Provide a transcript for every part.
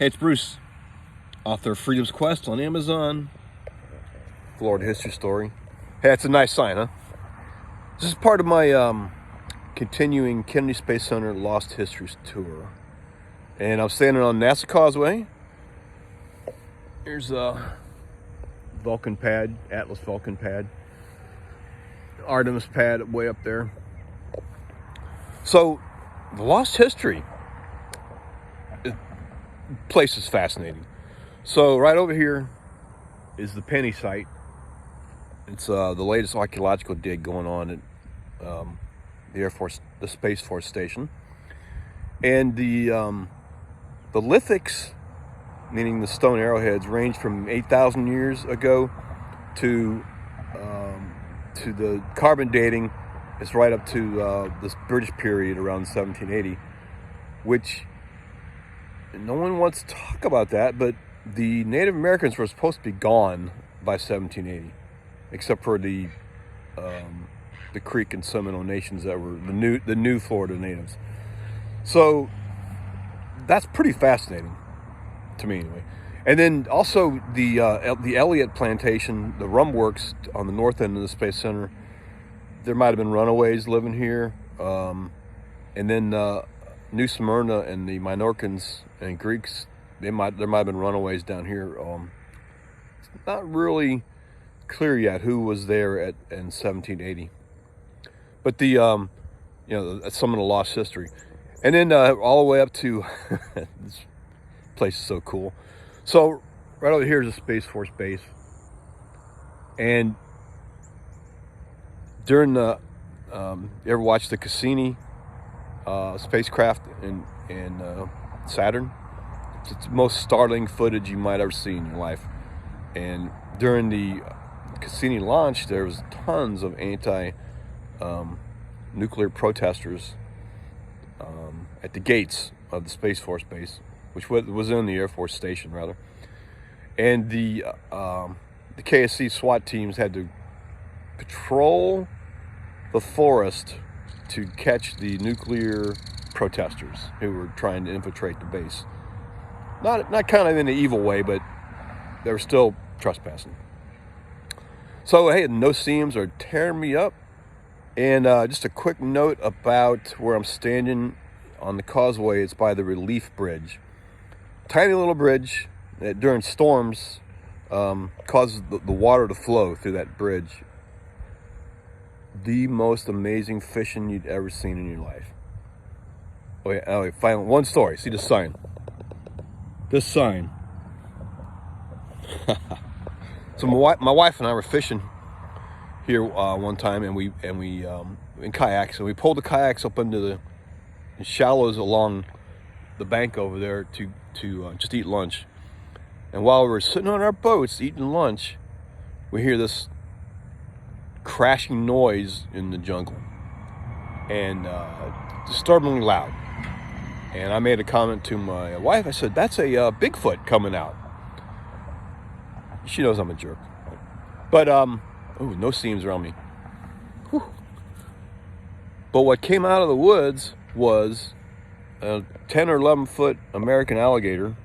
Hey, it's Bruce, author of Freedom's Quest on Amazon. Florida history story. Hey, it's a nice sign, huh? This is part of my continuing Kennedy Space Center Lost Histories tour. And I'm standing on NASA Causeway. Here's a Vulcan pad, Atlas Vulcan pad. Artemis pad way up there. So, the Lost History place is fascinating. So right over here is the Penny site. It's the latest archaeological dig going on at the Air Force, the Space Force Station, and the lithics, meaning the stone arrowheads, range from 8,000 years ago to the carbon dating. It's right up to this British period around 1780, which no one wants to talk about that, but the Native Americans were supposed to be gone by 1780, except for the Creek and Seminole nations that were the new Florida natives. So that's pretty fascinating to me, anyway. And then also the Elliott plantation, the rum works on the north end of the Space Center. There might have been runaways living here, and then New Smyrna and the Minorcans and Greeks, there might have been runaways down here. It's not really clear yet who was there in 1780, but that's some of the lost history. And then all the way up to this place is so cool. So right over here is a Space Force base, and during the you ever watched the Cassini spacecraft in Saturn? It's the most startling footage you might ever see in your life. And during the Cassini launch, there was tons of anti-nuclear protesters at the gates of the Space Force base, which was in the Air Force Station, rather. And the KSC SWAT teams had to patrol the forest to catch the nuclear protesters who were trying to infiltrate the base. Not kind of in an evil way, but they were still trespassing. So hey, no seams are tearing me up. And just a quick note about where I'm standing on the causeway. It's by the Relief Bridge. Tiny little bridge that during storms causes the water to flow through that bridge. The most amazing fishing you'd ever seen in your life. Okay, finally, one story. See the sign. This sign. So my wife and I were fishing here one time, and we in kayaks, and we pulled the kayaks up into the shallows along the bank over there to just eat lunch. And while we were sitting on our boats eating lunch, we hear this crashing noise in the jungle, and disturbingly loud. And I made a comment to my wife. I said, "That's a Bigfoot coming out." She knows I'm a jerk, but no seams around me. Whew. But what came out of the woods was a 10 or 11 foot American alligator.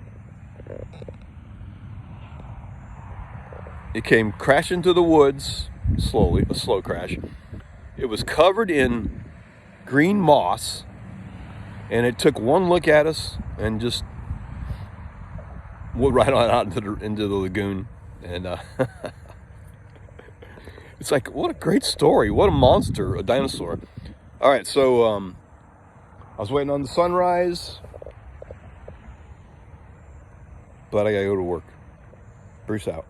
It came crashing to the woods slowly, a slow crash. It was covered in green moss, and it took one look at us and just went right on out into the lagoon. And it's like, what a great story. What a monster, a dinosaur. All right, so I was waiting on the sunrise, but I gotta go to work. Bruce out.